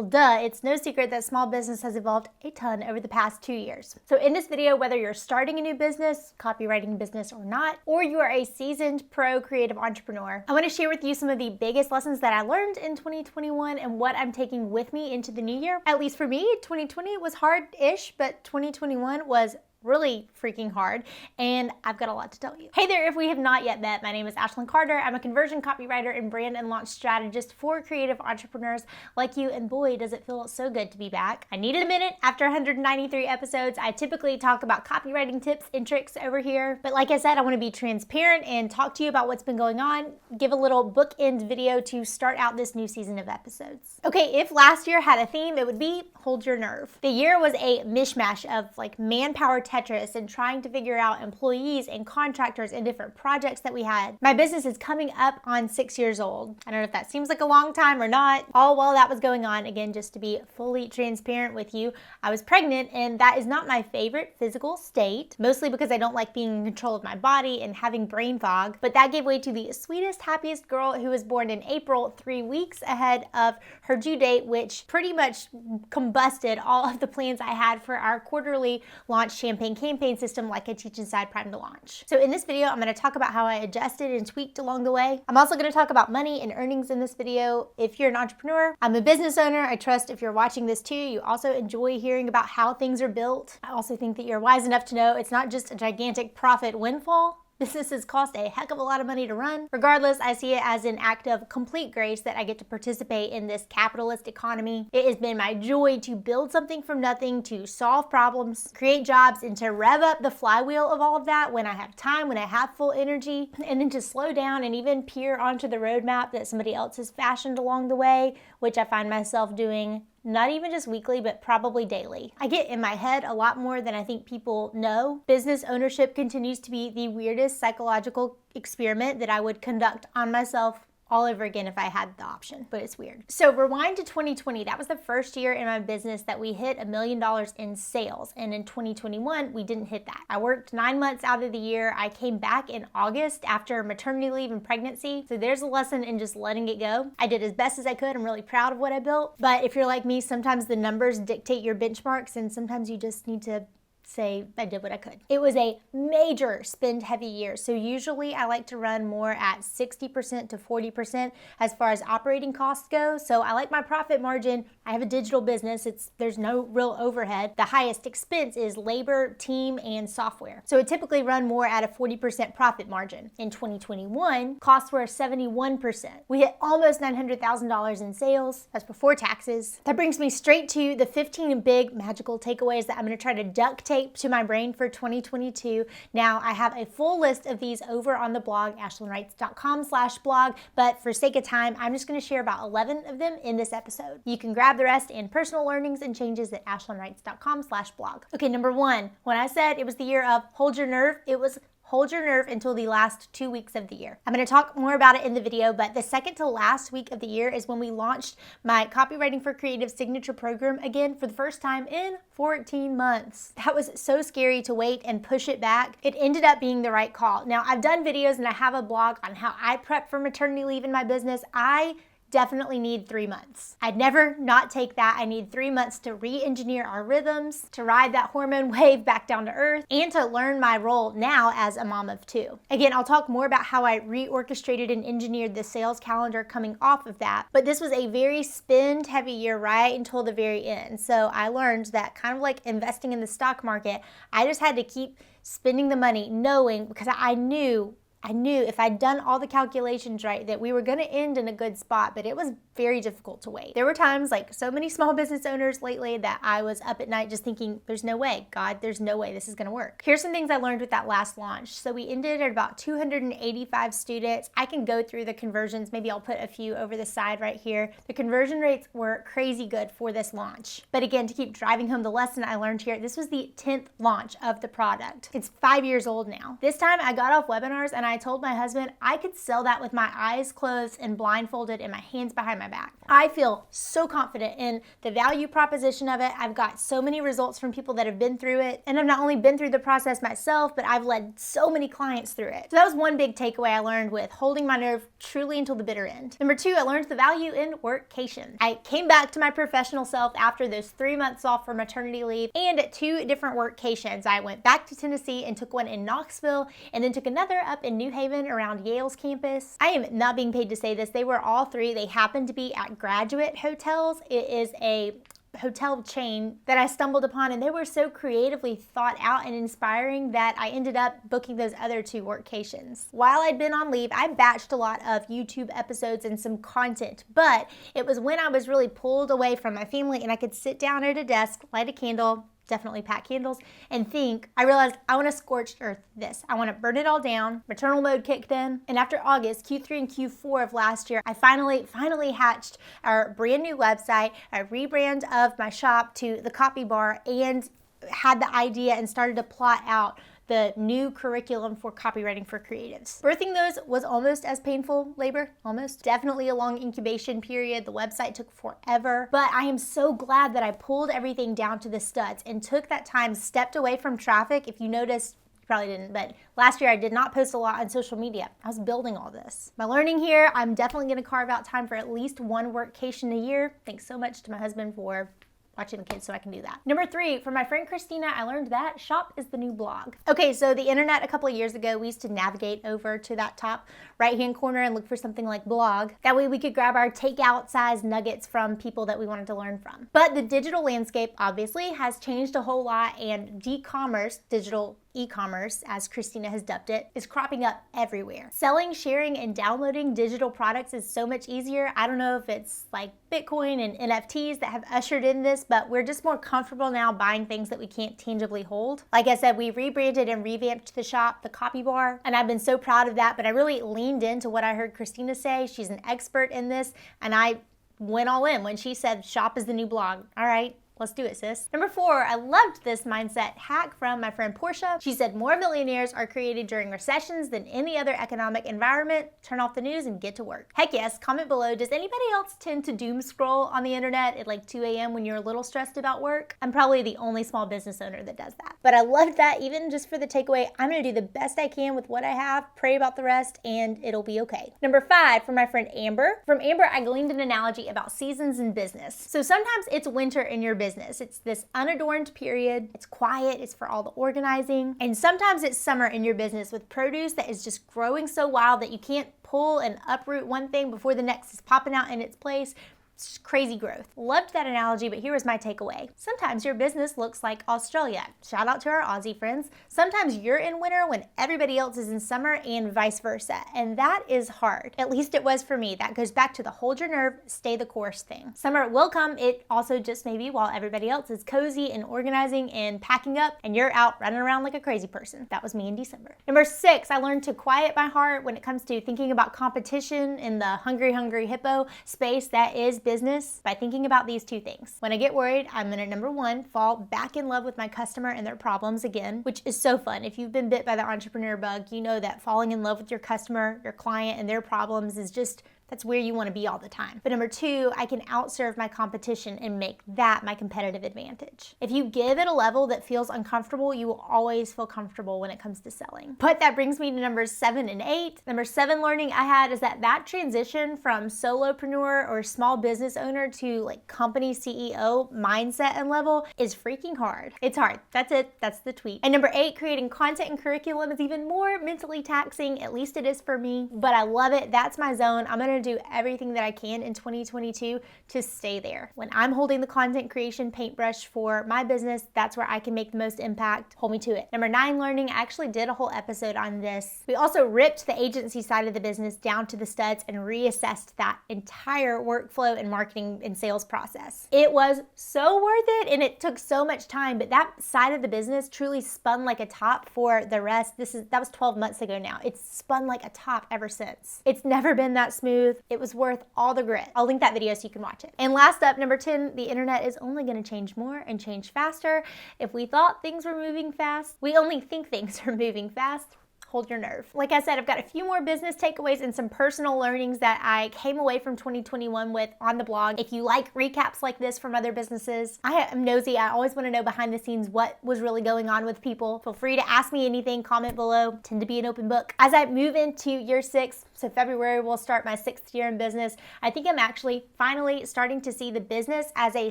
Well, duh, it's no secret that small business has evolved a ton over the past 2 years. So in this video, whether you're starting a new business, copywriting business or not, or you are a seasoned pro creative entrepreneur, I want to share with you some of the biggest lessons that I learned in 2021 and what I'm taking with me into the new year. At least for me, 2020 was hard-ish, but 2021 was really freaking hard, and I've got a lot to tell you. Hey there, if we have not yet met, my name is Ashlyn Carter. I'm a conversion copywriter and brand and launch strategist for creative entrepreneurs like you, and boy, does it feel so good to be back. I needed a minute after 193 episodes. I typically talk about copywriting tips and tricks over here, but like I said, I want to be transparent and talk to you about what's been going on, give a little bookend video to start out this new season of episodes. Okay, if last year had a theme, it would be hold your nerve. The year was a mishmash of like manpower Tetris and trying to figure out employees and contractors and different projects that we had. My business is coming up on 6 years old. I don't know if that seems like a long time or not. All while that was going on, again, just to be fully transparent with you, I was pregnant, and that is not my favorite physical state, mostly because I don't like being in control of my body and having brain fog, but that gave way to the sweetest, happiest girl who was born in April, 3 weeks ahead of her due date, which pretty much combusted all of the plans I had for our quarterly launch campaign system like I teach inside Prime to Launch. So in this video, I'm going to talk about how I adjusted and tweaked along the way. I'm also going to talk about money and earnings in this video. If you're an entrepreneur, I'm a business owner. I trust if you're watching this too, you also enjoy hearing about how things are built. I also think that you're wise enough to know it's not just a gigantic profit windfall. Businesses cost a heck of a lot of money to run. Regardless, I see it as an act of complete grace that I get to participate in this capitalist economy. It has been my joy to build something from nothing, to solve problems, create jobs, and to rev up the flywheel of all of that when I have time, when I have full energy, and then to slow down and even peer onto the roadmap that somebody else has fashioned along the way, which I find myself doing not even just weekly, but probably daily. I get in my head a lot more than I think people know. Business ownership continues to be the weirdest psychological experiment that I would conduct on myself all over again if I had the option, but it's weird. So rewind to 2020. That was the first year in my business that we hit $1 million in sales. And in 2021, we didn't hit that. I worked 9 months out of the year. I came back in August after maternity leave and pregnancy. So there's a lesson in just letting it go. I did as best as I could. I'm really proud of what I built. But if you're like me, sometimes the numbers dictate your benchmarks, and sometimes you just need to say I did what I could. It was a major spend heavy year. So usually I like to run more at 60% to 40% as far as operating costs go. So I like my profit margin. I have a digital business. There's no real overhead. The highest expense is labor, team, and software. So I typically run more at a 40% profit margin. In 2021, costs were 71%. We hit almost $900,000 in sales. That's before taxes. That brings me straight to the 15 big magical takeaways that I'm going to try to duct tape to my brain for 2022. Now, I have a full list of these over on the blog, ashlynwrites.com/blog, but for sake of time, I'm just going to share about 11 of them in this episode. You can grab the rest in personal learnings and changes at ashlynwrites.com/blog. Okay, number one, when I said it was the year of hold your nerve, it was hold your nerve until the last 2 weeks of the year. I'm going to talk more about it in the video, but the second to last week of the year is when we launched my Copywriting for Creative Signature program again for the first time in 14 months. That was so scary to wait and push it back. It ended up being the right call. Now, I've done videos and I have a blog on how I prep for maternity leave in my business. I definitely need 3 months. I'd never not take that. I need 3 months to re-engineer our rhythms, to ride that hormone wave back down to earth, and to learn my role now as a mom of 2. Again, I'll talk more about how I reorchestrated and engineered the sales calendar coming off of that, but this was a very spend heavy year right until the very end. So I learned that kind of like investing in the stock market, I just had to keep spending the money knowing, because I knew if I'd done all the calculations right that we were going to end in a good spot, but it was very difficult to wait. There were times, like so many small business owners lately, that I was up at night just thinking, there's no way, God, there's no way this is going to work. Here's some things I learned with that last launch. So we ended at about 285 students. I can go through the conversions. Maybe I'll put a few over the side right here. The conversion rates were crazy good for this launch. But again, to keep driving home the lesson I learned here, this was the 10th launch of the product. It's 5 years old now. This time I got off webinars and I told my husband I could sell that with my eyes closed and blindfolded and my hands behind my back. I feel so confident in the value proposition of it. I've got so many results from people that have been through it. And I've not only been through the process myself, but I've led so many clients through it. So that was one big takeaway I learned with holding my nerve truly until the bitter end. Number 2, I learned the value in workcation. I came back to my professional self after those 3 months off for maternity leave and at 2 different workations. I went back to Tennessee and took one in Knoxville and then took another up in New Haven around Yale's campus. I am not being paid to say this. They were all 3. They happened to be at Graduate Hotels. It is a hotel chain that I stumbled upon, and they were so creatively thought out and inspiring that I ended up booking those other 2 workations. While I'd been on leave, I batched a lot of YouTube episodes and some content, but it was when I was really pulled away from my family and I could sit down at a desk, light a candle, definitely pack candles, and think, I realized I want to scorched earth this. I want to burn it all down. Maternal mode kicked in. And after August, Q3 and Q4 of last year, I finally hatched our brand new website, a rebrand of my shop to the Copy Bar, and had the idea and started to plot out the new curriculum for copywriting for creatives. Birthing those was almost as painful labor, almost. Definitely a long incubation period. The website took forever, but I am so glad that I pulled everything down to the studs and took that time, stepped away from traffic. If you noticed, you probably didn't, but last year I did not post a lot on social media. I was building all this. My learning here, I'm definitely gonna carve out time for at least 1 workcation a year. Thanks so much to my husband for watching the kids so I can do that. Number 3, from my friend Christina, I learned that shop is the new blog. Okay, so the internet a couple of years ago, we used to navigate over to that top right-hand corner and look for something like blog. That way we could grab our takeout size nuggets from people that we wanted to learn from. But the digital landscape obviously has changed a whole lot, and D-commerce, digital e-commerce, as Christina has dubbed it, is cropping up everywhere. Selling, sharing, and downloading digital products is so much easier. I don't know if it's like Bitcoin and NFTs that have ushered in this, but we're just more comfortable now buying things that we can't tangibly hold. Like I said, we rebranded and revamped the shop, the Copy Bar, and I've been so proud of that, but I really leaned into what I heard Christina say. She's an expert in this, and I went all in when she said shop is the new blog. All right. Let's do it, sis. Number 4, I loved this mindset hack from my friend Portia. She said, more millionaires are created during recessions than any other economic environment. Turn off the news and get to work. Heck yes, comment below. Does anybody else tend to doom scroll on the internet at like 2 a.m. when you're a little stressed about work? I'm probably the only small business owner that does that. But I loved that. Even just for the takeaway, I'm gonna do the best I can with what I have, pray about the rest, and it'll be okay. Number 5, from my friend Amber. From Amber, I gleaned an analogy about seasons in business. So sometimes it's winter in your business. It's this unadorned period. It's quiet. It's for all the organizing. And sometimes it's summer in your business with produce that is just growing so wild that you can't pull and uproot one thing before the next is popping out in its place. It's crazy growth. Loved that analogy, but here was my takeaway. Sometimes your business looks like Australia. Shout out to our Aussie friends. Sometimes you're in winter when everybody else is in summer, and vice versa. And that is hard. At least it was for me. That goes back to the hold your nerve, stay the course thing. Summer will come. It also just maybe while everybody else is cozy and organizing and packing up, and you're out running around like a crazy person. That was me in December. Number 6, I learned to quiet my heart when it comes to thinking about competition in the hungry hippo space that is business by thinking about these 2 things. When I get worried, I'm gonna, number 1, fall back in love with my customer and their problems again, which is so fun. If you've been bit by the entrepreneur bug, you know that falling in love with your customer, your client, and their problems is just, that's where you want to be all the time. But number 2, I can outserve my competition and make that my competitive advantage. If you give it a level that feels uncomfortable, you will always feel comfortable when it comes to selling. But that brings me to numbers 7 and 8. Number 7 learning I had is that transition from solopreneur or small business owner to like company CEO mindset and level is freaking hard. It's hard. That's it. That's the tweet. And number 8, creating content and curriculum is even more mentally taxing. At least it is for me, but I love it. That's my zone. I'm gonna do everything that I can in 2022 to stay there. When I'm holding the content creation paintbrush for my business, that's where I can make the most impact. Hold me to it. Number 9 learning, I actually did a whole episode on this. We also ripped the agency side of the business down to the studs and reassessed that entire workflow and marketing and sales process. It was so worth it, and it took so much time, but that side of the business truly spun like a top for the rest. That was 12 months ago now. It's spun like a top ever since. It's never been that smooth. It was worth all the grit. I'll link that video so you can watch it. And last up, number 10, the internet is only gonna change more and change faster. If we thought things were moving fast, we only think things are moving fast. hold your nerve. Like I said, I've got a few more business takeaways and some personal learnings that I came away from 2021 with on the blog. If you like recaps like this from other businesses, I am nosy. I always want to know behind the scenes what was really going on with people. Feel free to ask me anything, comment below. Tend to be an open book. As I move into year 6, so February will start my 6th year in business, I think I'm actually finally starting to see the business as a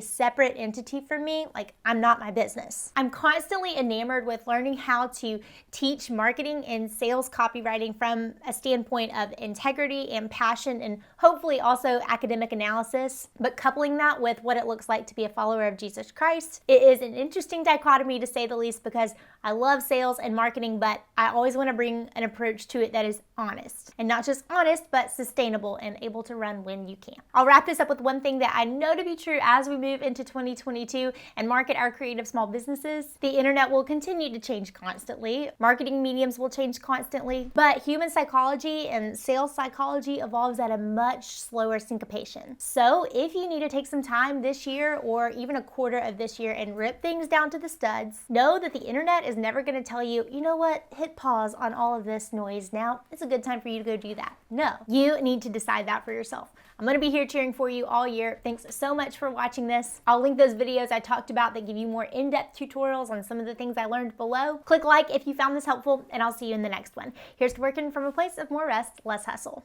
separate entity for me. Like, I'm not my business. I'm constantly enamored with learning how to teach marketing and sales copywriting from a standpoint of integrity and passion, and hopefully also academic analysis, but coupling that with what it looks like to be a follower of Jesus Christ. It is an interesting dichotomy, to say the least, because I love sales and marketing, but I always want to bring an approach to it that is honest, and not just honest, but sustainable and able to run when you can. I'll wrap this up with one thing that I know to be true as we move into 2022 and market our creative small businesses. The internet will continue to change constantly. Marketing mediums will change constantly, but human psychology and sales psychology evolves at a much slower syncopation. So if you need to take some time this year or even a quarter of this year and rip things down to the studs, know that the internet is never going to tell you, you know what, hit pause on all of this noise now. It's a good time for you to go do that. No, you need to decide that for yourself. I'm going to be here cheering for you all year. Thanks so much for watching this. I'll link those videos I talked about that give you more in-depth tutorials on some of the things I learned below. Click like if you found this helpful, and I'll see you in the next one. Here's to working from a place of more rest, less hustle.